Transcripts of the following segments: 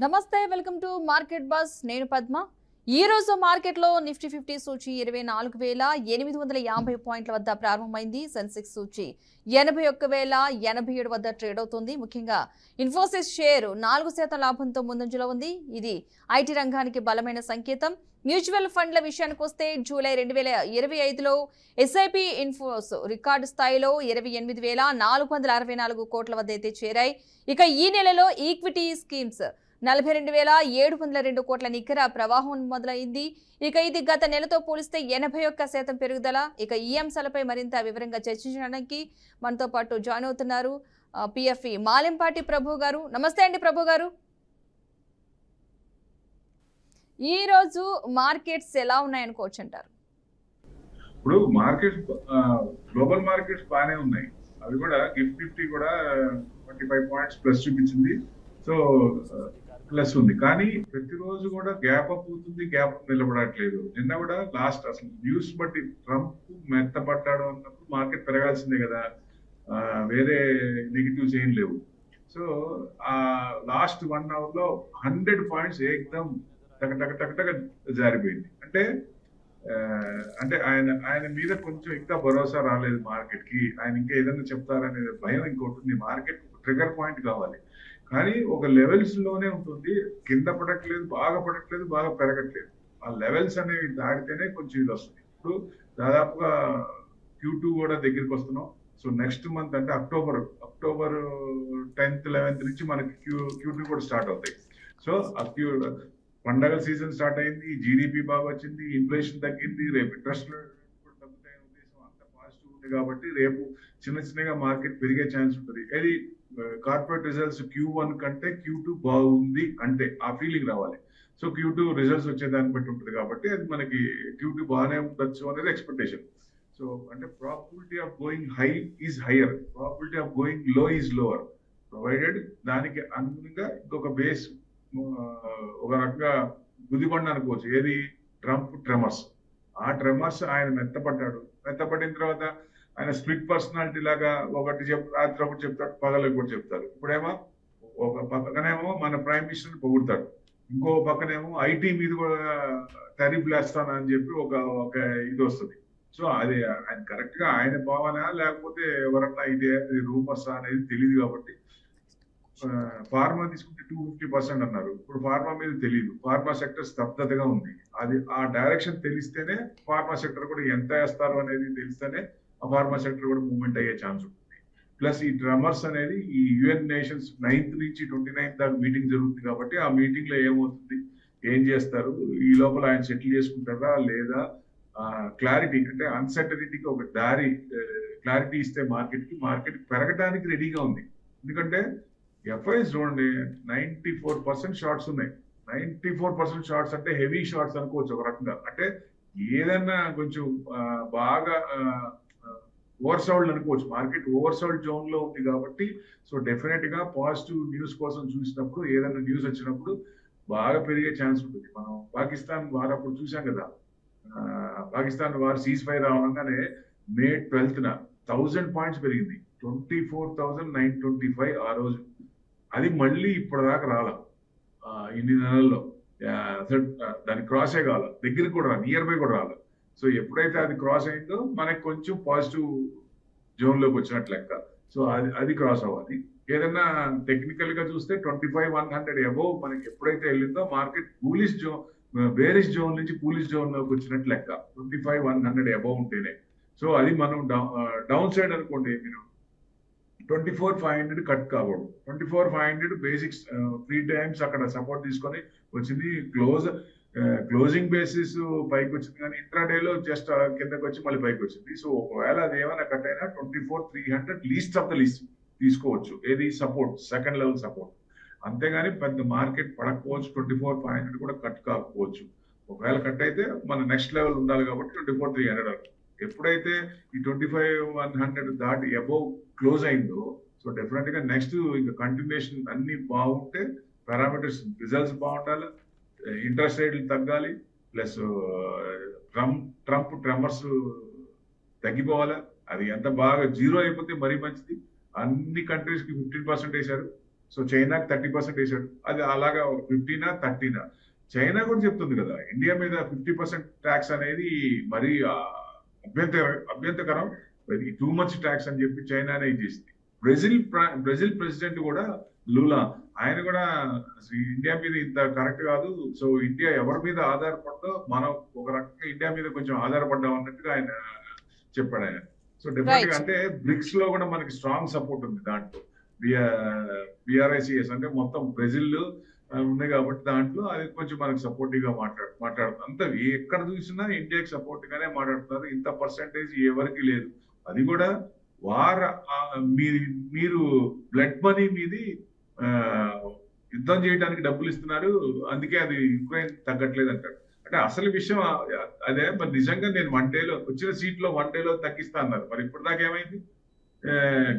నమస్తే welcome to market bus నేను పద్మ ఈ రోజు మార్కెట్లో నిఫ్టీ 50 సూచి 24850 పాయింట్ల వద్ద ప్రారంభమైంది. సెన్సెక్స్ సూచి 81087 వద్ద ట్రేడ్ అవుతుంది. ముఖ్యంగా ఇన్ఫోసిస్ షేర్ 4% లాభంతో ముందంజలో ఉంది. ఇది ఐటీ రంగానికి బలమైన సంకేతం. మ్యూచువల్ ఫండ్ల విషయానికి వస్తే జూలై 2025లో ఎస్ఐపి ఇన్ఫోస్ రికార్డు స్థాయిలో 28464 కోట్ల వద్ద అయితే చేరాయి. ఇక ఈ నెలలో ఈక్విటీ స్కీమ్స్ 42702 కోట్ల నికర ప్రవాహం మొదలైంది. ఇక ఇది గత నెలతో పోలిస్తే 81% పెరుగుదల. ఇక ఈ అంశాలపై మరింత వివరంగా చర్చించడానికి మనతో పాటు జాయిన్ అవుతున్నారు పిఎఫ్ఈ మాలెంపాటి ప్రభు గారు. నమస్తే అండి ప్రభు గారు. ఈ రోజు మార్కెట్స్ ఎలా ఉన్నాయనుకోవచ్చు అంటారు? ఇప్పుడు మార్కెట్స్ గ్లోబల్ మార్కెట్స్ బాగానే ఉన్నాయి. అవి కూడా నిఫ్టీ 50 కూడా 25 పాయింట్స్ ప్లస్ చూపించింది. సో ప్లస్ ఉంది. కానీ ప్రతిరోజు కూడా గ్యాప్ అప్ అవుతుంది, గ్యాప్ నిలబడట్లేదు. నిన్న కూడా లాస్ట్ అసలు న్యూస్ బట్టి ట్రంప్ మెత్తపడ్డాడు అన్నప్పుడు మార్కెట్ పెరగాల్సిందే కదా, వేరే నెగిటివ్స్ ఏం లేవు. సో ఆ లాస్ట్ 1 అవర్ లో 100 పాయింట్స్ ఏకదం టక జారిపోయింది. అంటే ఆయన మీద కొంచెం ఇంకా భరోసా రాలేదు మార్కెట్ కి. ఆయన ఇంకా ఏదైనా చెప్తారనే భయం ఇంకోటి ఉంది. మార్కెట్ ట్రిగర్ పాయింట్ కావాలి, కానీ ఒక లెవెల్స్ లోనే ఉంటుంది. కింద పడట్లేదు, బాగా పడట్లేదు, బాగా పెరగట్లేదు. ఆ లెవెల్స్ అనేవి దాటితేనే కొంచెం ఇది వస్తుంది. ఇప్పుడు దాదాపుగా Q2 కూడా దగ్గరికి వస్తున్నాం. సో నెక్స్ట్ మంత్ అంటే అక్టోబర్ 10th 11th నుంచి మనకి Q2 కూడా స్టార్ట్ అవుతాయి. సో పండగ సీజన్ స్టార్ట్ అయింది, జీడిపి బాగా వచ్చింది, ఇన్ఫ్లేషన్ తగ్గింది, రేపు ఇంట్రెస్ట్ కూడా తగ్గుతాయనే ఉద్దేశం అంత పాజిటివ్ ఉంది. కాబట్టి రేపు చిన్నగా మార్కెట్ పెరిగే ఛాన్స్ ఉంటుంది. అది కార్పొరేట్ రిజల్ట్స్ Q1 కంటే Q2 బాగుంది అంటే ఆ ఫీలింగ్ రావాలి. సో Q2 రిజల్ట్స్ వచ్చేదాన్ని బట్టి ఉంటుంది. కాబట్టి అది మనకి Q2 బాగానే ఉండొచ్చు అనేది ఎక్స్పెక్టేషన్. సో అంటే probability of going high is hire, probability of going లో ఈజ్ లోవర్, ప్రొవైడెడ్ దానికి అనుగుణంగా ఇంకొక బేస్ ఒక రకంగా గుదిబండ అనుకోవచ్చు. ఏది ట్రెమర్స్. ఆ ట్రెమర్స్ ఆయన మెత్తపడిన తర్వాత ఆయన స్ప్లిట్ పర్సనాలిటీ లాగా ఒకటి రాత్రి ఒకటి చెప్తాడు, పగలకు కూడా చెప్తారు. ఇప్పుడేమో ఒక పక్కనేమో మన ప్రైమ్ మినిస్టర్ పొగుడతాడు, ఇంకో పక్కనేమో ఐటీ మీద కూడా టారిఫ్లు వేస్తానని చెప్పి ఒక ఇది వస్తుంది. సో అది ఆయన కరెక్ట్ గా ఆయన భావన లేకపోతే ఎవరన్నా ఇది రూమర్స్ అనేది తెలియదు. కాబట్టి ఫార్మా తీసుకుంటే 250% అన్నారు. ఇప్పుడు ఫార్మా మీద తెలియదు. ఫార్మా సెక్టర్ స్తబ్దతగా ఉంది. అది ఆ డైరెక్షన్ తెలిస్తేనే ఫార్మా సెక్టర్ కూడా ఎంత వేస్తారు అనేది తెలిస్తేనే ఆ ఫార్మా సెక్టర్ కూడా మూవ్మెంట్ అయ్యే ఛాన్స్ ఉంటుంది. ప్లస్ ఈ ట్రమర్స్ అనేది ఈ UN నేషన్స్ 9th నుంచి 29th దాకా మీటింగ్ జరుగుతుంది. కాబట్టి ఆ మీటింగ్ లో ఏమవుతుంది, ఏం చేస్తారు, ఈ లోపల ఆయన సెటిల్ చేసుకుంటారా లేదా, క్లారిటీ అంటే అన్సర్టనిటీకి ఒక దారి క్లారిటీ ఇస్తే మార్కెట్ పెరగడానికి రెడీగా ఉంది. ఎందుకంటే ఎఫ్ఐస్ చూడండి 94% షార్ట్స్ ఉన్నాయి. 94% షార్ట్స్ అంటే హెవీ షార్ట్స్ అనుకోవచ్చు ఒక రకంగా. అంటే ఏదన్నా కొంచెం బాగా ఓవర్సౌల్డ్ అనుకోవచ్చు. మార్కెట్ ఓవర్సౌల్డ్ జోన్ లో ఉంది కాబట్టి సో డెఫినెట్ గా పాజిటివ్ న్యూస్ కోసం చూసినప్పుడు, ఏదైనా న్యూస్ వచ్చినప్పుడు బాగా పెరిగే ఛాన్స్ ఉంటుంది. మనం పాకిస్తాన్ వార్ అప్పుడు చూసాం కదా, పాకిస్తాన్ వార్ సీజ్ ఫైర్ అవగానే May 12th 1000 పాయింట్స్ పెరిగింది. 24,925 ఆ రోజు. అది మళ్ళీ ఇప్పటిదాకా రాలా ఇన్ని నెలల్లో. దాన్ని క్రాసే కాల, దగ్గరికి కూడా నియర్ బై కూడా రాల. సో ఎప్పుడైతే అది క్రాస్ అయిందో మనకి కొంచెం పాజిటివ్ జోన్ లోకి వచ్చినట్లు లెక్క. సో అది క్రాస్ అవ్వాలి. ఏదైనా టెక్నికల్ గా చూస్తే 25,100 అబోవ్ మనకి ఎప్పుడైతే వెళ్ళిందో మార్కెట్ బేరిష్ జోన్ నుంచి బులిష్ జోన్ లోకి వచ్చినట్లు లెక్క. 25,100 అబోవ్ ఉంటేనే. సో అది మనం డౌన్ సైడ్ అనుకోండి, మీరు 24,500 కట్ కాకూడదు. 24,500 బేసిక్స్ 3 టైమ్స్ అక్కడ సపోర్ట్ తీసుకొని వచ్చింది. క్లోజింగ్ బేసిస్ పైకి వచ్చింది, కానీ ఇంట్రాడేలో జస్ట్ కిందకి వచ్చి మళ్ళీ పైకి వచ్చింది. సో ఒకవేళ అది ఏమైనా కట్ అయినా 24,300 లీస్ట్ ఆఫ్ ద లీస్ట్ తీసుకోవచ్చు. ఏది సపోర్ట్, సెకండ్ లెవెల్ సపోర్ట్. అంతేగాని పెద్ద మార్కెట్ పడకపోవచ్చు. 24,500 కూడా కట్ కాకపోవచ్చు. ఒకవేళ కట్ అయితే మన నెక్స్ట్ లెవెల్ ఉండాలి కాబట్టి 24,300. ఎప్పుడైతే ఈ 25,100 దాటి అబోవ్ క్లోజ్ అయిందో సో డెఫినెట్ గా నెక్స్ట్ ఇంకా కంటిన్యూషన్ అన్ని బాగుంటే, పారామీటర్స్ రిజల్ట్స్ బాగుండాలి, ఇంట్రెస్ట్ రేట్లు తగ్గాలి, ప్లస్ ట్రమర్స్ తగ్గిపోవాలి. అది ఎంత బాగా జీరో అయిపోతే మరీ మంచిది. అన్ని కంట్రీస్ కి 15% వేశారు. సో చైనాకి 30% వేసాడు, అది అలాగా 15 30. చైనా కూడా చెప్తుంది కదా ఇండియా మీద 50% ట్యాక్స్ అనేది మరీ అభ్యంతరకరం, టూ మచ్ ట్యాక్స్ అని చెప్పి చైనానే చేసింది. బ్రెజిల్ ప్రెసిడెంట్ కూడా లూలా, ఆయన కూడా ఇండియా మీద ఇంత కరెక్ట్ కాదు, సో ఇండియా ఎవరి మీద ఆధారపడదో మనం ఒక రకంగా ఇండియా మీద కొంచెం ఆధారపడ్డాం అన్నట్టుగా ఆయన చెప్పాడు ఆయన. సో డెఫినెట్ గా అంటే బ్రిక్స్ లో కూడా మనకి స్ట్రాంగ్ సపోర్ట్ ఉంది దాంట్లో. బిఆర్ఐసిఎస్ అంటే మొత్తం బ్రెజిల్ ఉంది కాబట్టి దాంట్లో అది కొంచెం మనకి సపోర్టివ్ గా మాట్లాడుతుంది. అంత ఎక్కడ చూసినా ఇండియాకి సపోర్ట్ గానే మాట్లాడుతున్నారు. ఇంత పర్సంటేజ్ ఎవరికి లేదు. అది కూడా మీరు బ్లడ్ మనీ మీది యుద్ధం చేయడానికి డబ్బులు ఇస్తున్నారు, అందుకే అది యుక్రెయిన్ తగ్గట్లేదు అంటారు. అంటే అసలు విషయం అదే. మరి నిజంగా నేను 1 డేలో వచ్చిన సీట్లో 1 డేలో తగ్గిస్తా అన్నారు. మరి ఇప్పుడు దాకా ఏమైంది?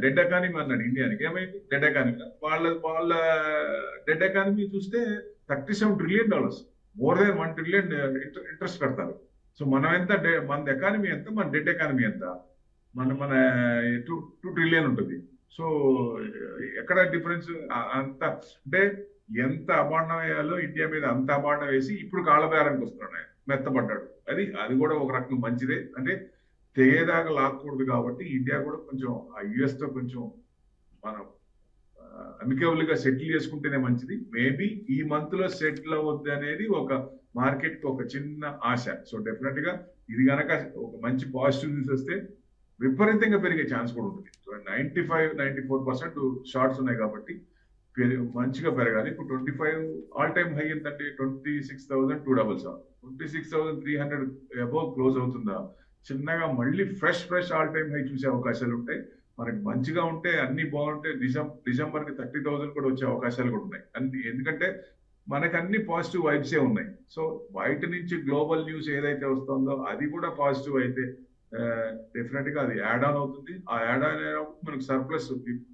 డెడ్ ఎకానమీ అన్నాడు ఇండియానికి, ఏమైంది? Dead economy. వాళ్ళ డెడ్ ఎకానమీ చూస్తే $37 trillion, more than 1 trillion interest కడతారు. సో మనం ఎంత, మన ఎకానమీ ఎంత, మన డెడ్ ఎకానమీ ఎంత? మన 2 ట్రిలియన్ ఉంటుంది. సో ఎక్కడ డిఫరెన్స్? అంత అంటే ఎంత అబాండం వేయాలో ఇండియా మీద అంత అబాండం వేసి ఇప్పుడు కాళ్ళబేరానికి వస్తున్నాడు, మెత్తపడ్డాడు. అది కూడా ఒక రకంగా మంచిదే. అంటే తెగేదాకా లాక్కూడదు కాబట్టి ఇండియా కూడా కొంచెం ఆ యుఎస్ తో కొంచెం మనం అమికబుల్ గా సెటిల్ చేసుకుంటేనే మంచిది. మేబీ ఈ మంత్ లో సెటిల్ అవ్వద్దు అనేది ఒక మార్కెట్ కి ఒక చిన్న ఆశ. సో డెఫినెట్ గా ఇది కనుక ఒక మంచి పాజిటివ్ న్యూస్ వస్తే విపరీతంగా పెరిగే ఛాన్స్ కూడా ఉంటుంది. 95-94% షార్ట్స్ ఉన్నాయి కాబట్టి మంచిగా పెరగాలి. ఇప్పుడు 25 ఆల్ టైమ్ హై ఎంతంటే 26,277, 26,300 అబోవ్ క్లోజ్ అవుతుందా? చిన్నగా మళ్ళీ ఫ్రెష్ ఆల్ టైమ్ హై చూసే అవకాశాలు ఉంటాయి. మనకి మంచిగా ఉంటే అన్ని బాగుంటే డిసెంబర్ కి 30,000 కూడా వచ్చే అవకాశాలు కూడా ఉన్నాయి. ఎందుకంటే మనకు అన్ని పాజిటివ్ వైబ్సే ఉన్నాయి. సో బయట నుంచి గ్లోబల్ న్యూస్ ఏదైతే వస్తుందో అది కూడా పాజిటివ్ అయితే డెఫినెట్ గా అది యాడ్ ఆన్ అవుతుంది. ఆ యాడ్ ఆన్ అయినప్పుడు మనకు సర్ప్లస్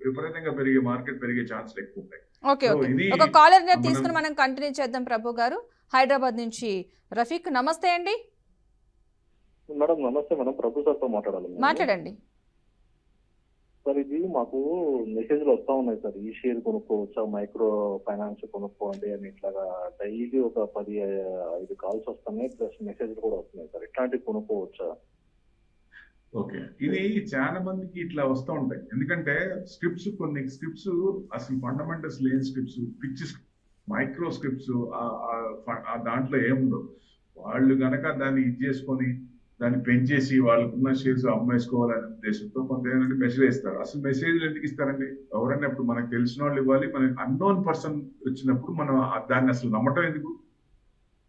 విపరీతంగా పెరిగే మార్కెట్ పెరిగే ఛాన్సులు ఎక్కువ ఉంటాయి. ఒక కాలర్ తీసుకుని మనం కంటిన్యూ చేద్దాం. ప్రభు గారు హైదరాబాద్ నుంచి రఫీక్, నమస్తే అండి. మేడం నమస్తే మేడం, ప్రభు సార్తో మాట్లాడండి సార్. ఇది మాకు మెసేజ్లు వస్తా ఉన్నాయి సార్, ఈ షేర్ కొనుక్కోవచ్చా, మైక్రో ఫైనాన్స్ కొనుక్కోండి అని ఇట్లాగా డైలీ ఒక 10-5 కాల్స్ వస్తున్నాయి, ప్లస్ మెసేజ్లు కూడా వస్తున్నాయి సార్. ఇట్లాంటివి కొనుక్కోవచ్చా? ఓకే, ఇది చాలా మందికి ఇట్లా వస్తూ ఉంటాయి. ఎందుకంటే కొన్ని స్క్రిప్ట్స్ అసలు ఫండమెంటల్స్ లేని స్క్రిప్ట్స్, పిచ్చి మైక్రో స్క్రిప్ట్స్ దాంట్లో ఏముండవు. వాళ్ళు గనక దాన్ని ఇది చేసుకొని దాన్ని పెంచేసి వాళ్ళకున్న షేర్స్ అమ్మేసుకోవాలనే ఉద్దేశంతో కొంత ఏంటంటే మెసేజ్ ఇస్తారు. అసలు మెసేజ్లు ఎందుకు ఇస్తారండి? ఎవరైనా ఇప్పుడు మనకు తెలిసిన వాళ్ళు ఇవ్వాలి. మనకి అన్నోన్ పర్సన్ వచ్చినప్పుడు మనం దాన్ని అసలు నమ్మటం ఎందుకు?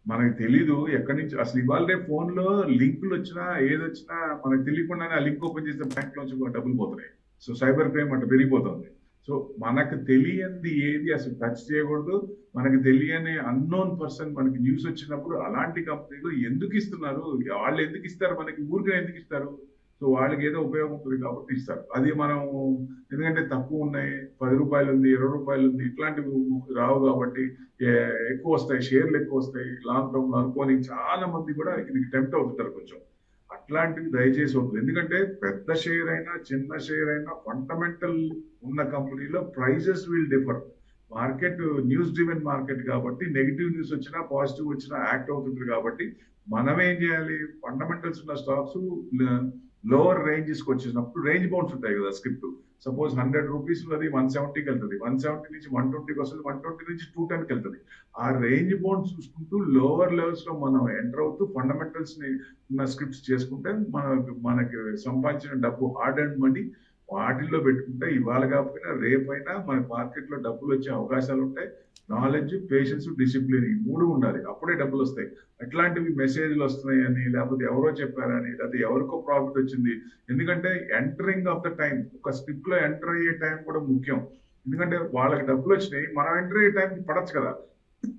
మనకి తెలీదు ఎక్కడి నుంచి అసలు. ఇవాళ రేపు ఫోన్ లో లింకులు వచ్చినా ఏదొచ్చినా మనకు తెలియకుండానే ఆ లింక్ ఓపెన్ చేస్తే బ్యాంక్ లోంచి డబ్బులు పోతున్నాయి. సో సైబర్ క్రైమ్ అట్లా పెరిగిపోతుంది. సో మనకు తెలియంది ఏది అసలు టచ్ చేయకూడదు. మనకు తెలియని అన్నోన్ పర్సన్ మనకి న్యూస్ వచ్చినప్పుడు అలాంటి కంపెనీలు ఎందుకు ఇస్తున్నారు? వాళ్ళు ఎందుకు ఇస్తారు? మనకి ఊరికే ఎందుకు ఇస్తారు? సో వాళ్ళకి ఏదో ఉపయోగం ఉంటుంది కాబట్టి ఇస్తారు. అది మనం ఎందుకంటే తక్కువ ఉన్నాయి, 10 రూపాయలు ఉంది, 20 రూపాయలు ఉంది, ఇట్లాంటివి రావు కాబట్టి ఎక్కువ వస్తాయి, షేర్లు ఎక్కువ వస్తాయి లాంగ్ టర్మ్ అనుకోని చాలా మంది కూడా ఇది టెంప్ట్ అవుతుంటారు కొంచెం. అట్లాంటివి దయచేసి వద్దు. ఎందుకంటే పెద్ద షేర్ అయినా చిన్న షేర్ అయినా ఫండమెంటల్ ఉన్న కంపెనీలో prices will differ. Market news driven market కాబట్టి నెగిటివ్ న్యూస్ వచ్చినా పాజిటివ్ వచ్చినా యాక్ట్ అవుతుంది. కాబట్టి మనం ఏం చేయాలి? ఫండమెంటల్స్ ఉన్న స్టాక్స్ లోవర్ రేంజెస్ కి వచ్చినప్పుడు రేంజ్ బౌండ్స్ ఉంటాయి కదా స్క్రిప్ట్. సపోజ్ 100 రూపీస్ ఉన్నది 170కి వెళ్తుంది, 170 నుంచి 120కి వస్తుంది, 120 నుంచి 210కి వెళ్తుంది. ఆ రేంజ్ బౌండ్ చూసుకుంటూ లోవర్ లెవెల్స్ లో మనం ఎంటర్ అవుతూ ఫండమెంటల్స్ ని ఉన్న స్క్రిప్ట్స్ చేసుకుంటే మనకి సంపాదించిన డబ్బు హార్డ్ అండ్ మనీ వాటిల్లో పెట్టుకుంటే ఇవాళ కాకపోయినా రేపైనా మన మార్కెట్ లో డబ్బులు వచ్చే అవకాశాలు ఉంటాయి. నాలెడ్జ్, పేషెన్స్, డిసిప్లిన్ ఈ 3 ఉండాలి, అప్పుడే డబ్బులు వస్తాయి. అట్లాంటివి మెసేజ్లు వస్తున్నాయని లేకపోతే ఎవరో చెప్పారని లేకపోతే ఎవరికో ప్రాఫిట్ వచ్చింది. ఎందుకంటే ఎంటరింగ్ ఆఫ్ ద టైం, ఒక స్క్రిప్ట్ లో ఎంటర్ అయ్యే టైం కూడా ముఖ్యం. ఎందుకంటే వాళ్ళకి డబ్బులు వచ్చినాయి, మనం ఎంటర్ అయ్యే టైంకి పడచ్చు కదా.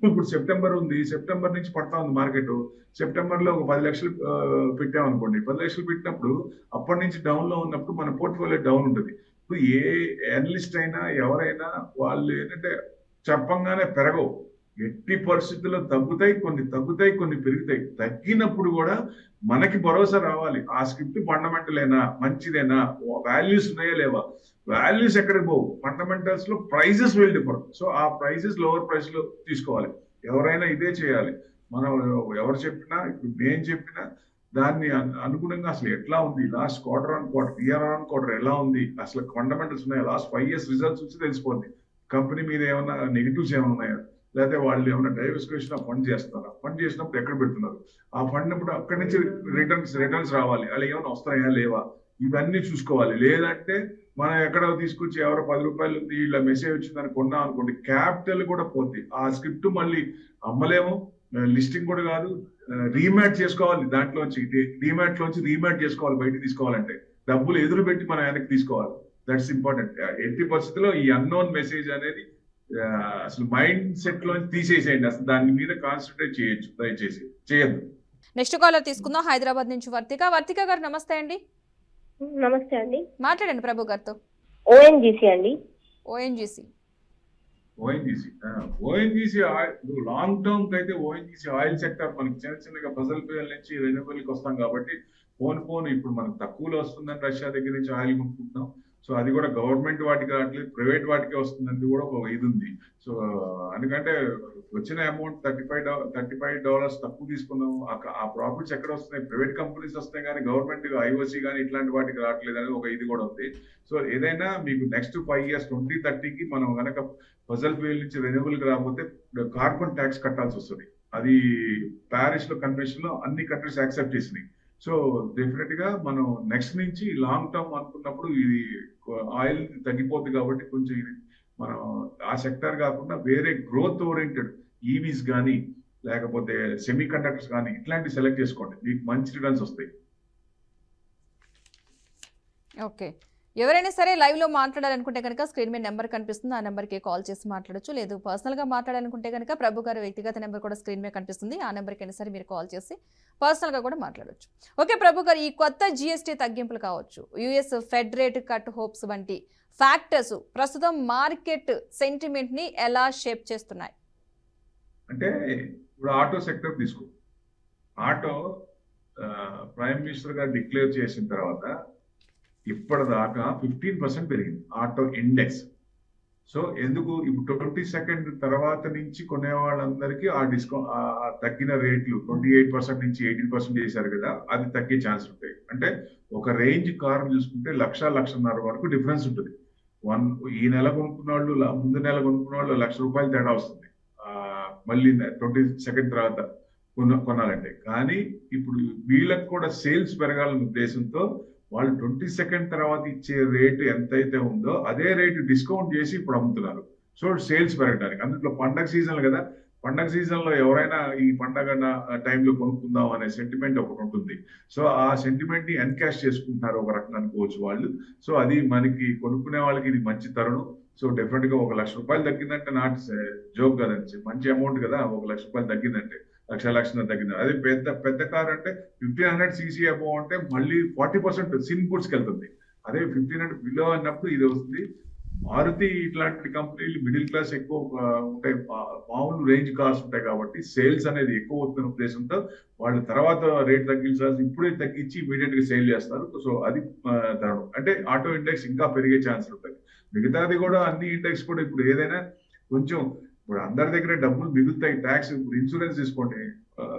ఇప్పుడు సెప్టెంబర్ ఉంది, సెప్టెంబర్ నుంచి పడతా ఉంది మార్కెట్. సెప్టెంబర్ లో ఒక 10 లక్షలు పెట్టామనుకోండి, 10 లక్షలు పెట్టినప్పుడు అప్పటి నుంచి డౌన్ లో ఉన్నప్పుడు మన పోర్ట్ఫోలియో డౌన్ ఉంటుంది. ఇప్పుడు ఏ అనలిస్ట్ అయినా ఎవరైనా వాళ్ళు ఏంటంటే చెప్పంగానే పెరగవు. ఎట్టి పరిస్థితుల్లో తగ్గుతాయి కొన్ని పెరుగుతాయి. తగ్గినప్పుడు కూడా మనకి భరోసా రావాలి. ఆ స్క్రిప్ట్ ఫండమెంటలేనా, మంచిదేనా, వాల్యూస్ ఉన్నాయా లేవా? వాల్యూస్ ఎక్కడికి పోవు, ఫండమెంటల్స్ లో ప్రైజెస్ విల్ డిఫర్. సో ఆ ప్రైజెస్ లోవర్ ప్రైస్ లో తీసుకోవాలి. ఎవరైనా ఇదే చేయాలి. మనం ఎవరు చెప్పినా, ఇప్పుడు నేను చెప్పినా దాన్ని అనుగుణంగా అసలు ఎట్లా ఉంది, last quarter on quarter, year on quarter ఎలా ఉంది, అసలు ఫండమెంటల్స్ ఉన్నాయా, లాస్ట్ 5 years రిజల్ట్స్ వచ్చి తెలిసిపోద్ది. కంపెనీ మీద ఏమైనా నెగిటివ్స్ ఏమైనా ఉన్నాయా, లేకపోతే వాళ్ళు ఏమైనా డైవర్సిఫికేషన్ ఆఫ్ ఫండ్ చేస్తున్నారా, ఫండ్ చేసినప్పుడు ఎక్కడ పెడుతున్నారు, ఆ ఫండ్ ఇప్పుడు అక్కడి నుంచి రిటర్న్స్ రావాలి, అలా ఏమైనా వస్తాయా లేవా, ఇవన్నీ చూసుకోవాలి. లేదంటే మనం ఎక్కడ తీసుకొచ్చి ఎవరో 10 రూపాయలు ఇలా మెసేజ్ వచ్చిందని కొన్నాం అనుకోండి, క్యాపిటల్ కూడా పోద్ది. ఆ స్క్రిప్ట్ మళ్ళీ అమ్మలేము, లిస్టింగ్ కూడా కాదు, రీమ్యాట్ చేసుకోవాలి. దాంట్లోంచి రీమ్యాట్ చేసుకోవాలి. బయటకు తీసుకోవాలంటే డబ్బులు ఎదురు పెట్టి మనం వెనక్కి తీసుకోవాలి. That's important. ఎట్టి పరిస్థితుల్లో ఈ అన్నోన్ మెసేజ్ అనేది అసలు మైండ్ సెట్ లో తీసేసేయండి. అసలు దాని మీద కాన్సన్ట్రేట్ చేయొచ్చు, దయచేసి చేయొద్దు. నెక్స్ట్ కాలర్ తీసుకుందాం. హైదరాబాద్ నుంచి వర్తిక గారు, నమస్తే అండి. నమస్తే అండి. మాట్లాడండి ప్రభు గారితో. ఓఎన్జీసీ అండి. ఓఎన్జీసీ లాంగ్ టర్మ్ కి అయితే ఓఎన్జీసీ ఆయిల్ సెక్టర్ మనకి చిన్నగా ఫసల్ ఫ్యూయల్ నుంచి రెన్యూబుల్ కి వస్తాం కాబట్టి పోను ఇప్పుడు మనకు తక్కువలో వస్తుందని రష్యా దగ్గర నుంచి ఆయిల్ కొనుక్కుంటున్నాం. సో అది కూడా గవర్నమెంట్ వాటికి రావట్లేదు, ప్రైవేట్ వాటికే వస్తుందని కూడా ఒక ఇది ఉంది. సో ఎందుకంటే వచ్చిన అమౌంట్ $35 తక్కువ తీసుకున్నాం. ఆ ప్రాఫిట్స్ ఎక్కడ వస్తున్నాయి, ప్రైవేట్ కంపెనీస్ వస్తాయి కానీ గవర్నమెంట్ ఐఓసీ కానీ ఇట్లాంటి వాటికి రావట్లేదు అనేది ఒక ఇది కూడా ఉంది. సో ఏదైనా మీకు నెక్స్ట్ 5 years 2030కి మనం కనుక ఫసల్ ఫ్యూయల్ నుంచి రెన్యూబుల్ కి రాకపోతే కార్బన్ ట్యాక్స్ కట్టాల్సి వస్తుంది. అది ప్యారిస్ లో కన్వెన్షన్ లో అన్ని కంట్రీస్ యాక్సెప్ట్ చేసినాయి. సో డెఫినెట్ గా మనం నెక్స్ట్ నుంచి లాంగ్ టర్మ్ అనుకున్నప్పుడు ఇది ఆయిల్ తగ్గిపోతుంది కాబట్టి కొంచెం ఇది మనం ఆ సెక్టర్ కాకుండా వేరే గ్రోత్ ఓరియంటెడ్ ఈవీస్ కానీ లేకపోతే సెమీ కండక్టర్స్ కానీ ఇట్లాంటివి సెలెక్ట్ చేసుకోండి, మీకు మంచి రిటర్న్స్ వస్తాయి. ఓకే, ఎవరైనా సరే లైవ్ లో మాట్లాడాలనుకుంటే కనుక స్క్రీన్ మీద నెంబర్ కనిపిస్తుంది, ఆ నెంబర్కి కాల్ చేసి మాట్లాడొచ్చు. లేదు పర్సనల్ గా మాట్లాడాలనుకుంటే కనుక ప్రభు గారి వ్యక్తిగత నెంబర్ కూడా స్క్రీన్ మీద కనిపిస్తుంది, ఆ నెంబర్కి అయినా సరే మీరు కాల్ చేసి పర్సనల్ గా కూడా మాట్లాడొచ్చు. ఓకే ప్రభు గారు, ఈ కొత్త జిఎస్టీ తగ్గింపులు కావచ్చు, US fed rate cut hopes వంటి ఫ్యాక్టర్స్ ప్రస్తుతం మార్కెట్ సెంటిమెంట్ ని ఎలా షేప్ చేస్తున్నాయి? అంటే ఇప్పుడు ఆటో సెక్టర్ తీసుకో. ఆటో ప్రైమ్ మినిస్టర్ గారు డిక్లేర్ చేసిన తర్వాత ఇప్పటిదాకా 15% పెరిగింది ఆటో ఇండెక్స్. సో ఎందుకు ఇప్పుడు 22nd తర్వాత నుంచి కొనే వాళ్ళందరికీ ఆ డిస్కౌంట్ తగ్గిన రేట్లు 28% నుంచి 18% చేశారు కదా, అది తగ్గే ఛాన్స్ ఉంటాయి. అంటే ఒక రేంజ్ కార్ చూసుకుంటే 1,00,000-1,50,000 వరకు డిఫరెన్స్ ఉంటుంది. ఈ నెల కొనుక్కున్న వాళ్ళు ముందు నెల కొనుక్కున్న వాళ్ళు ₹1,00,000 తేడా వస్తుంది మళ్ళీ 22nd తర్వాత కొనాలంటే. కానీ ఇప్పుడు వీళ్ళకి కూడా సేల్స్ పెరగాలన్న ఉద్దేశంతో వాళ్ళు 22nd తర్వాత ఇచ్చే రేటు ఎంతైతే ఉందో అదే రేటు డిస్కౌంట్ చేసి ఇప్పుడు అమ్ముతున్నారు. సో సేల్స్ పెరగడానికి, అందులో పండగ సీజన్ కదా, పండగ సీజన్ లో ఎవరైనా ఈ పండగ టైంలో కొనుక్కుందాం అనే సెంటిమెంట్ ఒకటి ఉంటుంది. సో ఆ సెంటిమెంట్ ని ఎన్కాష్ చేసుకుంటున్నారు ఒక రకంగా అనుకోవచ్చు వాళ్ళు. సో అది మనకి కొనుక్కునే వాళ్ళకి ఇది మంచి తరుణం. సో డెఫినెట్ గా ₹1,00,000 తగ్గిందంటే నాట్ జోక్ కదండి, మంచి అమౌంట్ కదా. ₹1,00,000 తగ్గిందంటే లక్ష తగ్గింది. అదే పెద్ద కార్ అంటే 1500 cc అబౌవ్ అంటే మళ్ళీ 40% సిన్ గుడ్స్ కి వెళ్తుంది. అదే 1500 బిలో అన్నప్పుడు ఇది వస్తుంది. మారుతి ఇట్లాంటి కంపెనీలు మిడిల్ క్లాస్ ఎక్కువ ఉంటాయి, మామూలు రేంజ్ కార్స్ ఉంటాయి కాబట్టి సేల్స్ అనేది ఎక్కువ అవుతున్న ఉద్దేశంతో వాళ్ళు తర్వాత రేట్ తగ్గించాల్సి ఇప్పుడే తగ్గించి ఇమీడియట్ గా సేల్ చేస్తారు. సో అది తరుణం. అంటే ఆటో ఇండెక్స్ ఇంకా పెరిగే ఛాన్స్ ఉంటుంది. మిగతాది కూడా అన్ని ఇండెక్స్ కూడా ఇప్పుడు ఏదైనా కొంచెం ఇప్పుడు అందరి దగ్గర డబ్బులు మిగులుతాయి. ట్యాక్స్ ఇప్పుడు ఇన్సూరెన్స్ తీసుకోండి,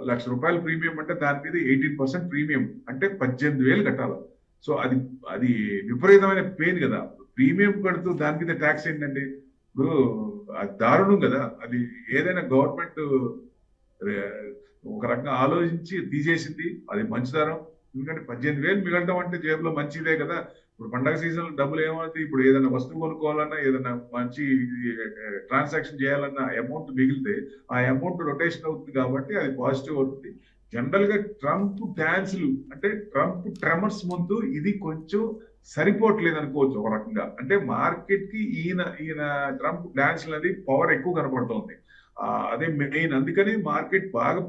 ₹1,00,000 ప్రీమియం అంటే దాని మీద 18% ప్రీమియం అంటే 18,000 కట్టాలి. సో అది విపరీతమైన పెయిన్ కదా. ప్రీమియం కడుతూ దాని మీద ట్యాక్స్ ఏంటండి, ఇప్పుడు అది దారుణం కదా. అది ఏదైనా గవర్నమెంట్ ఒక రకంగా ఆలోచించి తీసేసింది, అది మంచిదారం. ఎందుకంటే 18,000 మిగలటం అంటే జేబులో మంచిదే కదా. ఇప్పుడు పండగ సీజన్ డబ్బులు ఏమవుతుంది, ఇప్పుడు ఏదైనా వస్తువు కొనుక్కోవాలన్నా ఏదైనా మంచి ట్రాన్సాక్షన్ చేయాలన్నా అమౌంట్ మిగిలితే ఆ అమౌంట్ రొటేషన్ అవుతుంది కాబట్టి అది పాజిటివ్ అవుతుంది. జనరల్ గా ట్రంప్ డాన్సులు అంటే ట్రంప్ ట్రెమర్స్ ముందు ఇది కొంచెం సరిపోవట్లేదు అనుకోవచ్చు ఒక రకంగా. అంటే మార్కెట్ కి ఈయన ట్రంప్ డాన్స్ అనేది పవర్ ఎక్కువ కనపడుతోంది, అదే మెయిన్. అందుకని మార్కెట్ బాగా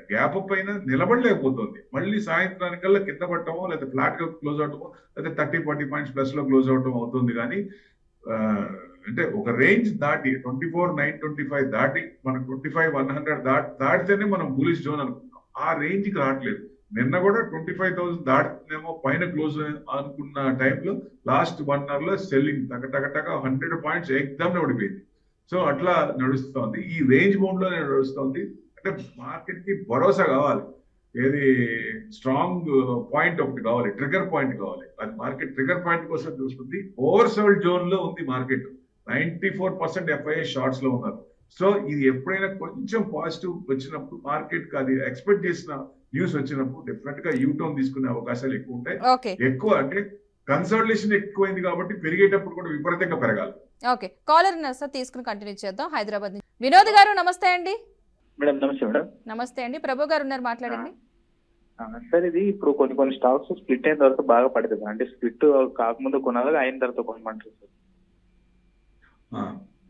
గ్యాప్ అప్ అయినా నిలబడలేకపోతుంది. మళ్ళీ సాయంత్రానికల్లా కింద పట్టమో లేదా ఫ్లాట్ గా క్లోజ్ అవటమో లేదా 30-40 పాయింట్స్ ప్లస్ లో క్లోజ్ అవటం అవుతుంది. కానీ అంటే ఒక రేంజ్ దాటి 24,925 దాటి మనకు 25,100 దాటితేనే మనం బులిష్ జోన్ అనుకుంటాం. ఆ రేంజ్ కి రావట్లేదు. నిన్న కూడా 25,000 దాటితేనేమో పైన క్లోజ్ అనుకున్న టైంలో లాస్ట్ 1 hour లో సెల్లింగ్ టక 100 పాయింట్స్ ఎగ్జామ్ ఓడిపోయింది. సో అట్లా నడుస్తోంది. ఈ రేంజ్ బౌండ్ లోనే నడుస్తోంది. అంటే మార్కెట్ కి భరోసా కావాలి. ఏది స్ట్రాంగ్ పాయింట్ ఒకటి కావాలి, ట్రిగర్ పాయింట్ కావాలి. అది మార్కెట్ ట్రిగర్ పాయింట్ కోసం చూస్తుంది. ఓవర్ సోల్డ్ జోన్ లో ఉంది మార్కెట్. 94% FII షార్ట్స్ లో ఉన్నారు. సో ఇది ఎప్పుడైనా కొంచెం పాజిటివ్ వచ్చినప్పుడు మార్కెట్ కి అది ఎక్స్పెక్ట్ చేసిన న్యూస్ వచ్చినప్పుడు డెఫినెట్ గా యూటర్న్ తీసుకునే అవకాశాలు ఎక్కువ ఉంటాయి. ఓకే ఎక్కువ అంటే కన్సల్టేషన్ ఎక్కువైంది కాబట్టి పెరిగేటప్పుడు కూడా విపరీతంగా పెరగాలి. ఓకే కాలర్ ఉన్నారు సార్, తీసుకుని కంటిన్యూ చేద్దాం. హైదరాబాద్ నుంచి వినోద్ గారు నమస్తే అండి. మేడం నమస్తే మేడం. నమస్తే అండి, ప్రభు గారు ఉన్నారు, మాట్లాడండి. సార్ ఇది ఇప్పుడు కొన్ని స్టాక్స్ స్ప్లిట్ అయిన తర్వాత బాగా పడుతుంది. అంటే స్ప్లిట్ కాకముందు కొనాలి, అయిన తర్వాత కొనమంటారు సార్.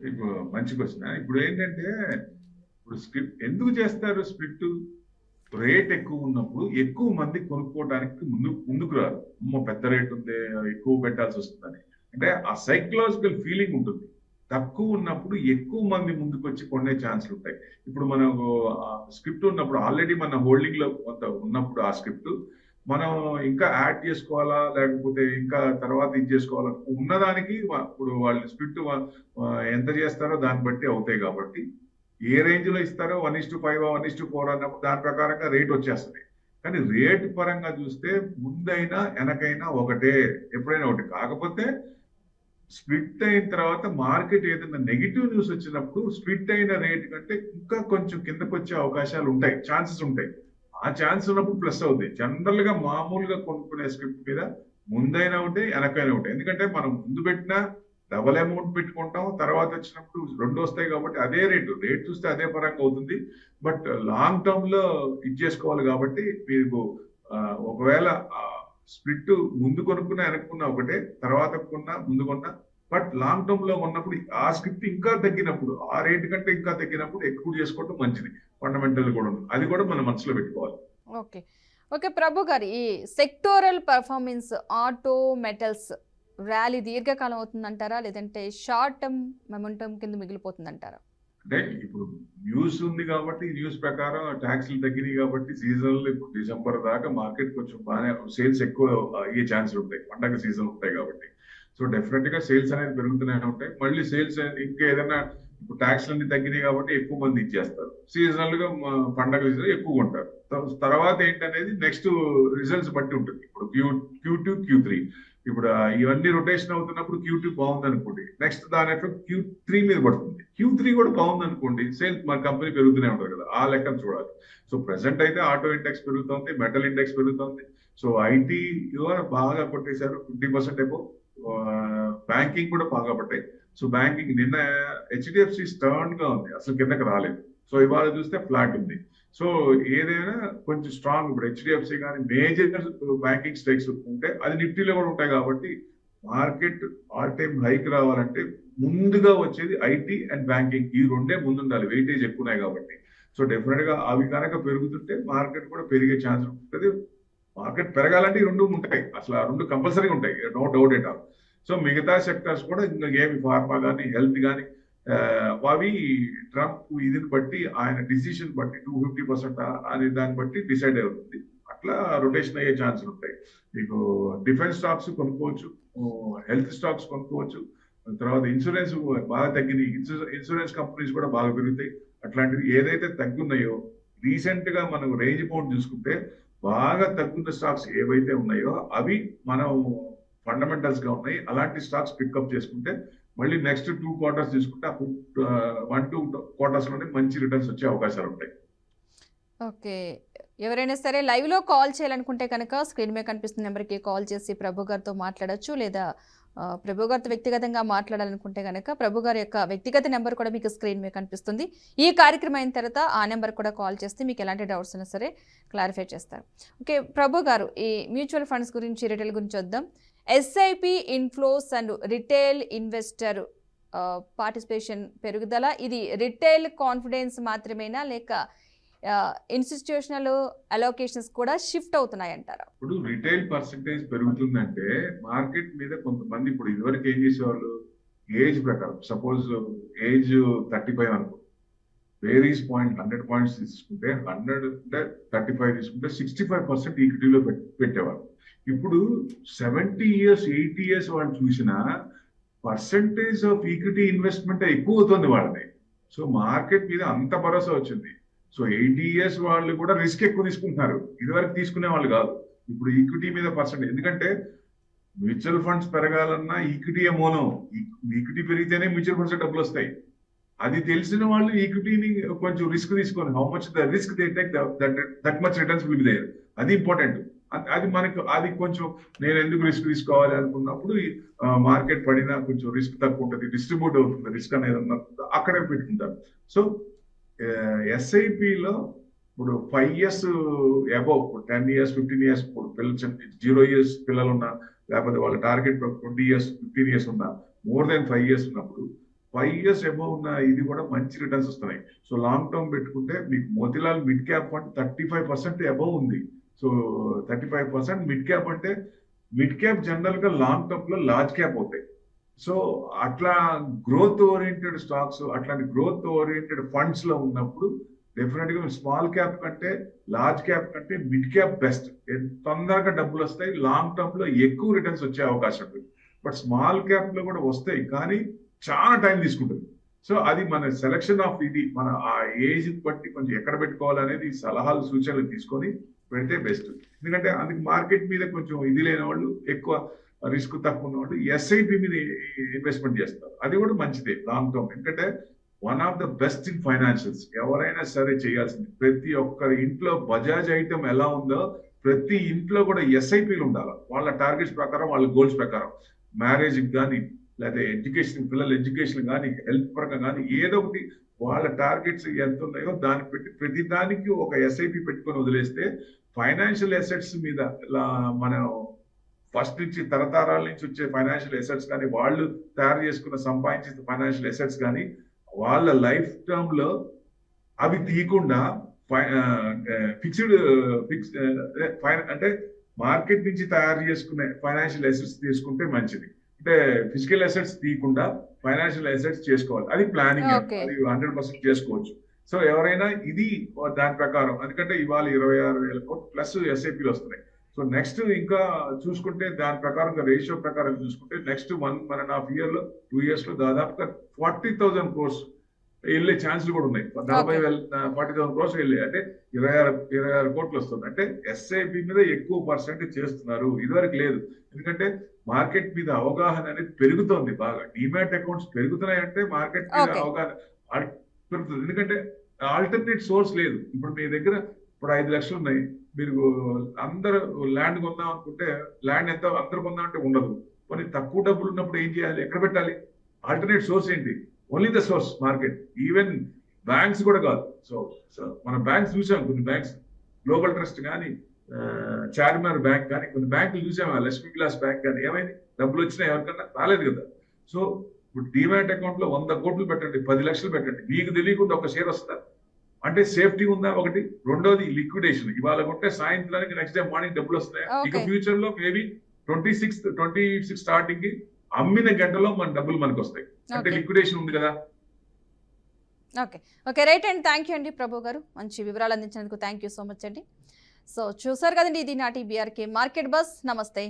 ఇప్పుడు మంచి క్వశ్చన్. ఇప్పుడు ఏంటంటే ఇప్పుడు స్ప్లిట్ ఎందుకు చేస్తారు? స్ప్లిట్ రేట్ ఎక్కువ ఉన్నప్పుడు ఎక్కువ మంది కొనుక్కోవడానికి ముందుకు రారు. పెద్ద రేట్ ఉంది, ఎక్కువ పెట్టాల్సి వస్తుందని. అంటే ఆ సైకలాజికల్ ఫీలింగ్ ఉంటుంది. తక్కువ ఉన్నప్పుడు ఎక్కువ మంది ముందుకు వచ్చి కొనే ఛాన్సులు ఉంటాయి. ఇప్పుడు మనకు స్క్రిప్ట్ ఉన్నప్పుడు ఆల్రెడీ మన హోల్డింగ్ లో కొంత ఉన్నప్పుడు ఆ స్క్రిప్ట్ మనం ఇంకా యాడ్ చేసుకోవాలా లేకపోతే ఇంకా తర్వాత ఇది చేసుకోవాలా ఉన్నదానికి ఇప్పుడు వాళ్ళు స్క్రిప్ట్ ఎంత చేస్తారో దాన్ని బట్టి అవుతాయి. కాబట్టి ఏ రేంజ్ లో ఇస్తారో 1:5 1:4 అన్నప్పుడు దాని ప్రకారంగా రేట్ వచ్చేస్తుంది. కానీ రేట్ పరంగా చూస్తే ముందైనా వెనకైనా ఒకటే, ఎప్పుడైనా ఒకటి. కాకపోతే స్ప్లిట్ అయిన తర్వాత మార్కెట్ ఏదైనా నెగిటివ్ న్యూస్ వచ్చినప్పుడు స్ప్లిట్ అయిన రేట్ కంటే ఇంకా కొంచెం కిందకు వచ్చే అవకాశాలు ఉంటాయి, ఛాన్సెస్ ఉంటాయి. ఆ ఛాన్స్ ఉన్నప్పుడు ప్లస్ అవుతాయి. జనరల్ గా మామూలుగా కొనుక్కునే స్క్రిప్ట్ మీద ముందైనా ఉంటాయి, వెనకైనా ఉంటాయి. ఎందుకంటే మనం ముందు పెట్టినా డబల్ అమౌంట్ పెట్టుకుంటాం, తర్వాత వచ్చినప్పుడు 2 వస్తాయి. కాబట్టి అదే రేట్ చూస్తే అదే పరంగా అవుతుంది. బట్ లాంగ్ టర్మ్ లో ఇది చేసుకోవాలి. కాబట్టి మీకు ఒకవేళ స్ప్లిట్ ముందు కొనుక్కున్నా వెనక్కున్నా ఒకటే, తర్వాత కొన్నా ముందు కొన్నా. బట్ లాంగ్ టర్మ్ లో ఉన్నప్పుడు ఆ స్క్రిప్ట్ ఇంకా తగ్గినప్పుడు, ఆ రేట్ కంటే ఇంకా తగ్గినప్పుడు ఎక్కువ చేసుకోవడం మంచిది. ఫండమెంటల్ కూడా ఉంది, అది కూడా మనం మనసులో పెట్టుకోవాలి. ఓకే ఓకే ప్రభు గారు, ఈ sectoral performance auto metals rally దీర్ఘకాలం అవుతుందంటారా, లేదంటే షార్ట్ టర్మ్ మొమెంటం కింద మిగిలిపోతుందంటారా? అంటే ఇప్పుడు న్యూస్ ఉంది కాబట్టి న్యూస్ ప్రకారం ట్యాక్స్లు తగ్గినాయి కాబట్టి సీజన్ ఇప్పుడు డిసెంబర్ దాకా మార్కెట్ కొంచెం బాగానే సేల్స్ ఎక్కువ అయ్యే ఛాన్సులు ఉంటాయి. పండగ సీజన్ ఉంటాయి కాబట్టి. సో డెఫినెట్ గా సేల్స్ అనేది పెరుగుతూనే ఉంటాయి. మళ్ళీ సేల్స్ ఇంకా ఏదైనా ఇప్పుడు ట్యాక్స్లు అన్ని తగ్గినాయి కాబట్టి ఎక్కువ మంది ఇచ్చేస్తారు. సీజనల్ గా పండగ సీజన్ ఎక్కువ ఉంటారు. తర్వాత ఏంటనేది నెక్స్ట్ రిజల్ట్స్ బట్టి ఉంటుంది. ఇప్పుడు Q2 Q3 ఇప్పుడు ఇవన్నీ రొటేషన్ అవుతున్నప్పుడు Q2 బాగుంది అనుకోండి, నెక్స్ట్ దాని ఎఫెక్ట్ Q3 మీద పడుతుంది. Q3 కూడా బాగుంది అనుకోండి, సేల్స్ మన కంపెనీ పెరుగుతూనే ఉంటుంది కదా, ఆ లెక్కను చూడాలి. సో ప్రెసెంట్ అయితే ఆటో ఇండెక్స్ పెరుగుతుంది, మెటల్ ఇండెక్స్ పెరుగుతుంది. సో ఐటీ బాగా కొట్టేశారు 50% ఎబో. బ్యాంకింగ్ కూడా బాగా పట్టాయి. సో బ్యాంకింగ్ నిన్న HDFC స్టర్న్ గా ఉంది, అసలు కిందకి రాలేదు. సో ఇవాళ చూస్తే ఫ్లాట్ ఉంది. సో ఏదైనా కొంచెం స్ట్రాంగ్. ఇప్పుడు HDFC కానీ మేజర్ బ్యాంకింగ్ స్టేక్స్ ఉంటే అది నిఫ్టీలో కూడా ఉంటాయి. కాబట్టి మార్కెట్ ఆల్ టైమ్ హైక్ రావాలంటే ముందుగా వచ్చేది ఐటీ అండ్ బ్యాంకింగ్, ఈ రెండే ముందుండాలి. వెయిటేజ్ ఎక్కువ ఉన్నాయి కాబట్టి. సో డెఫినెట్ గా అవి కనుక పెరుగుతుంటే మార్కెట్ కూడా పెరిగే ఛాన్స్ ఉంటుంది. మార్కెట్ పెరగాలంటే ఈ రెండు ఉంటాయి, అసలు ఆ రెండు కంపల్సరీగా ఉంటాయి, no doubt at all. So మిగతా సెక్టర్స్ కూడా ఇంకా ఏమి ఫార్మా కానీ హెల్త్ కానీ అవి ట్రంప్ ఇదిని బట్టి ఆయన డిసిషన్ బట్టి 250% అనే దాన్ని బట్టి డిసైడ్ అవుతుంది. అట్లా రొటేషన్ అయ్యే ఛాన్సులు ఉంటాయి. మీకు డిఫెన్స్ స్టాక్స్ కొనుక్కోవచ్చు, హెల్త్ స్టాక్స్ కొనుక్కోవచ్చు. తర్వాత ఇన్సూరెన్స్ బాగా తగ్గినాయి, ఇన్సూరెన్స్ కంపెనీస్ కూడా బాగా పెరుగుతాయి. అట్లాంటివి ఏదైతే తగ్గున్నాయో రీసెంట్ గా మనం రేంజ్ బౌండ్ చూసుకుంటే బాగా తగ్గున్న స్టాక్స్ ఏవైతే ఉన్నాయో అవి మనం ఫండమెంటల్స్ గా ఉన్నాయి. అలాంటి స్టాక్స్ పికప్ చేసుకుంటే మళ్ళీ నెక్స్ట్ 2 quarters తీసుకుంటే 1-2 quarters లోనే మంచి రిటర్న్స్ వచ్చే అవకాశాలు ఉంటాయి. ఓకే, ఎవరైనా సరే లైవ్ లో కాల్ చేయాలనుకుంటే కనుక స్క్రీన్ మీద కనిపిస్తున్న నెంబర్కి కాల్ చేసి ప్రభు గారితో మాట్లాడచ్చు. లేదా ప్రభు గారితో వ్యక్తిగతంగా మాట్లాడాలనుకుంటే కనుక ప్రభు గారి యొక్క వ్యక్తిగత నెంబర్ కూడా మీకు స్క్రీన్ మీద కనిపిస్తుంది. ఈ కార్యక్రమం అయిన తర్వాత ఆ నెంబర్ కూడా కాల్ చేస్తే మీకు ఎలాంటి డౌట్స్ అయినా సరే క్లారిఫై చేస్తారు. ఓకే ప్రభు గారు, ఈ మ్యూచువల్ ఫండ్స్ గురించి, రిటైల్ గురించి వద్దాం. SIP inflows and retail investor participation పెరుగుదల, ఇది రిటైల్ కాన్ఫిడెన్స్ మాత్రమేనా లేక ఇన్స్టిట్యూషనల్ అలోకేషన్స్ కూడా షిఫ్ట్ అవుతున్నాయి అంటారా? ఇప్పుడు రిటైల్ పర్సెంటేజ్ పెరుగుతుందంటే మార్కెట్ మీద కొంతమంది ఇప్పుడు ఇదివరకు ఏం చేసేవాళ్ళు, ఏజ్ ప్రకారం, సపోజ్ ఏజ్ 35 అనుకో, వేరీస్ పాయింట్ 100 పాయింట్స్ తీసుకుంటే 100 అంటే 35 తీసుకుంటే 65% ఈక్విటీలో పెట్టేవారు. ఇప్పుడు 70 ఇయర్స్ 80 ఇయర్స్ వాళ్ళు చూసినా పర్సంటేజ్ ఆఫ్ ఈక్విటీ ఇన్వెస్ట్మెంట్ ఎక్కువ అవుతుంది వాళ్ళని. సో మార్కెట్ మీద అంత భరోసా వచ్చింది. సో 80 ఇయర్స్ వాళ్ళు కూడా రిస్క్ ఎక్కువ తీసుకుంటున్నారు, ఇదివరకు తీసుకునే వాళ్ళు కాదు. ఇప్పుడు ఈక్విటీ మీద పర్సెంటేజ్, ఎందుకంటే మ్యూచువల్ ఫండ్స్ పెరగాలన్నా ఈక్విటీ మూలం, ఈక్విటీ పెరిగితేనే మ్యూచువల్ ఫండ్స్ డబ్బులు వస్తాయి. అది తెలిసిన వాళ్ళు ఈక్విటీని కొంచెం రిస్క్ తీసుకొని, how much the risk they take that much returns will be there, అది ఇంపార్టెంట్. అది మనకు అది కొంచెం నేను ఎందుకు రిస్క్ తీసుకోవాలి అనుకున్నప్పుడు మార్కెట్ పడినా కొంచెం రిస్క్ తక్కువ ఉంటుంది, డిస్ట్రిబ్యూట్ అవుతుంది రిస్క్ అనేది అక్కడే పెట్టుకుంటారు. సో ఎస్ఐపిలో ఇప్పుడు 5 years అబౌవ్, 10 years 15 years ఇప్పుడు పిల్లలు 0 years పిల్లలు ఉన్నా, లేకపోతే వాళ్ళ టార్గెట్ 20 years 15 years ఉన్నా, మోర్ దెన్ 5 years ఉన్నప్పుడు 5 years అబౌవ్ ఉన్న ఇది కూడా మంచి రిటర్న్స్ వస్తున్నాయి. సో లాంగ్ టర్మ్ పెట్టుకుంటే మీకు Motilal mid cap fund 35% above ఉంది. సో 35% మిడ్ క్యాప్ అంటే, మిడ్ క్యాప్ జనరల్ గా లాంగ్ టర్మ్ లో లార్జ్ క్యాప్ అవుతాయి. సో అట్లా గ్రోత్ ఓరియంటెడ్ స్టాక్స్, అట్లాంటి గ్రోత్ ఓరియంటెడ్ ఫండ్స్ లో ఉన్నప్పుడు డెఫినెట్ గా స్మాల్ క్యాప్ కంటే లార్జ్ క్యాప్ కంటే మిడ్ క్యాప్ బెస్ట్. తొందరగా డబ్బులు వస్తాయి, లాంగ్ టర్మ్ లో ఎక్కువ రిటర్న్స్ వచ్చే అవకాశం ఉంటుంది. బట్ స్మాల్ క్యాప్ లో కూడా వస్తాయి, కానీ చాలా టైం తీసుకుంటుంది. సో అది మన సెలక్షన్ ఆఫ్ ఇది, మన ఆ ఏజ్ బట్టి కొంచెం ఎక్కడ పెట్టుకోవాలనేది సలహాలు సూచనలు తీసుకొని పెడితే బెస్ట్. ఎందుకంటే అందుకు మార్కెట్ మీద కొంచెం ఇది లేని వాళ్ళు, ఎక్కువ రిస్క్ తక్కువ ఉన్న వాళ్ళు ఎస్ఐపి మీద ఇన్వెస్ట్మెంట్ చేస్తారు, అది కూడా మంచిదే లాంగ్ టర్మ్. ఎందుకంటే one of the best in financials ఎవరైనా సరే చేయాల్సింది. ప్రతి ఒక్కరి ఇంట్లో బజాజ్ ఐటమ్ ఎలా ఉందో ప్రతి ఇంట్లో కూడా ఎస్ఐపీలు ఉండాలి, వాళ్ళ టార్గెట్స్ ప్రకారం, వాళ్ళ గోల్స్ ప్రకారం. మ్యారేజ్కి కానీ, లేకపోతే ఎడ్యుకేషన్, పిల్లల ఎడ్యుకేషన్ కానీ, హెల్త్ పరంగా కానీ, ఏదో ఒకటి వాళ్ళ టార్గెట్స్ ఎంత ఉన్నాయో దాన్ని పెట్టి ప్రతి దానికి ఒక ఎస్ఐపి పెట్టుకొని వదిలేస్తే ఫైనాన్షియల్ అసెట్స్ మీద మనం ఫస్ట్ నుంచి తరతరాల నుంచి వచ్చే ఫైనాన్షియల్ అసెట్స్ కానీ, వాళ్ళు తయారు చేసుకున్న సంపాదించిన ఫైనాన్షియల్ అసెట్స్ కానీ, వాళ్ళ లైఫ్ టర్మ్ లో అవి తీయకుండా అంటే మార్కెట్ నుంచి తయారు చేసుకునే ఫైనాన్షియల్ అసెట్స్ తీసుకుంటే మంచిది. అంటే ఫిజికల్ అసెట్స్ తీయకుండా ఫైనాన్షియల్ అసెట్స్ చేసుకోవాలి, అది ప్లానింగ్, అది 100% చేసుకోవచ్చు. సో ఎవరైనా ఇది దాని ప్రకారం, ఎందుకంటే ఇవాళ 26,000 కోట్లు ప్లస్ ఎస్ఐపీలు వస్తున్నాయి. సో నెక్స్ట్ ఇంకా చూసుకుంటే దాని ప్రకారం రేషియో ప్రకారం చూసుకుంటే నెక్స్ట్ 1.5 year లో 2 years లో దాదాపుగా 40,000 crores వెళ్ళే ఛాన్సులు కూడా ఉన్నాయి. 40,000 crores వెళ్ళే అంటే 26 కోట్లు వస్తుంది. అంటే ఎస్ఐపి మీద ఎక్కువ పర్సెంటేజ్ చేస్తున్నారు, ఇదివరకు లేదు. ఎందుకంటే మార్కెట్ మీద అవగాహన అనేది పెరుగుతోంది బాగా, డిమాట్ అకౌంట్స్ పెరుగుతున్నాయంటే మార్కెట్ మీద అవగాహన పెరుగుతుంది. ఎందుకంటే ఆల్టర్నేట్ సోర్స్ లేదు. ఇప్పుడు మీ దగ్గర ఇప్పుడు 5 లక్షలు ఉన్నాయి, మీరు అందరు ల్యాండ్ కొందాం అనుకుంటే ల్యాండ్ ఎంత అందరు కొందాం అంటే ఉండదు. కొన్ని తక్కువ డబ్బులు ఉన్నప్పుడు ఏం చేయాలి, ఎక్కడ పెట్టాలి? ఆల్టర్నేట్ సోర్స్ ఏంటి? Only the source market. Even banks కూడా కాదు. సో మన బ్యాంక్స్ చూసాం, కొన్ని బ్యాంక్స్, గ్లోబల్ ట్రస్ట్ కానీ, చార్మినార్ బ్యాంక్ కానీ, కొన్ని బ్యాంకులు చూసాము, లక్ష్మీ విలాస్ బ్యాంక్ కానీ, ఏమైంది? డబ్బులు వచ్చినా ఎవరికన్నా రాలేదు కదా. సో ఇప్పుడు డిమాట్ అకౌంట్ లో 100 కోట్లు పెట్టండి, 10 లక్షలు పెట్టండి, మీకు తెలియకుండా ఒక షేర్ వస్తుందా? అంటే సేఫ్టీ ఉందా ఒకటి. రెండోది లిక్విడేషన్, ఇవాళ కొంటే సాయంత్రానికి నెక్స్ట్ డే మార్నింగ్ డబ్బులు వస్తాయి. ఇక ఫ్యూచర్ లో మేబీ 26 స్టార్టింగ్ కి అమ్మిన గంటలో మన డబ్బులు మనకు వస్తాయి, అంటే లిక్విడేషన్ ఉంది కదా. ఓకే రైట్ అండి, థ్యాంక్ యూ అండి ప్రభు గారు, మంచి వివరాలు అందించినందుకు థ్యాంక్ యూ సో మచ్ అండి. సో చూసారు కదండి, ఇది నాటి బీఆర్కే మార్కెట్ బస్. నమస్తే.